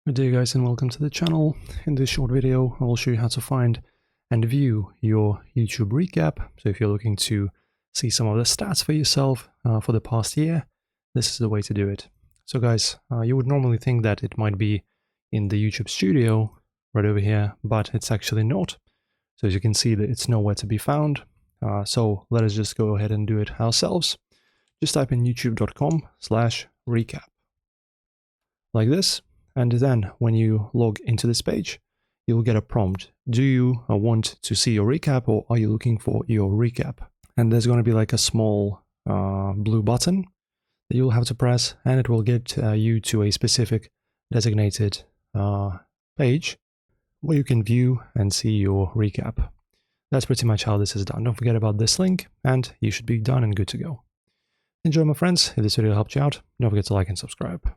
Good day guys and welcome to the channel. In this short video I will show you how to find and view your YouTube recap. So if you're looking to see some of the stats for yourself for the past year, this is the way to do it. So guys, you would normally think that it might be in the YouTube studio right over here, but it's actually not. So as you can see that it's nowhere to be found. So let us just go ahead and do it ourselves. Just type in youtube.com/recap like this. And then when you log into this page, you'll get a prompt. Do you want to see your recap, or are you looking for your recap? And there's going to be like a small blue button that you'll have to press, and it will get you to a specific designated page where you can view and see your recap. That's pretty much how this is done. Don't forget about this link, and you should be done and good to go. Enjoy, my friends. If this video helped you out, don't forget to like and subscribe.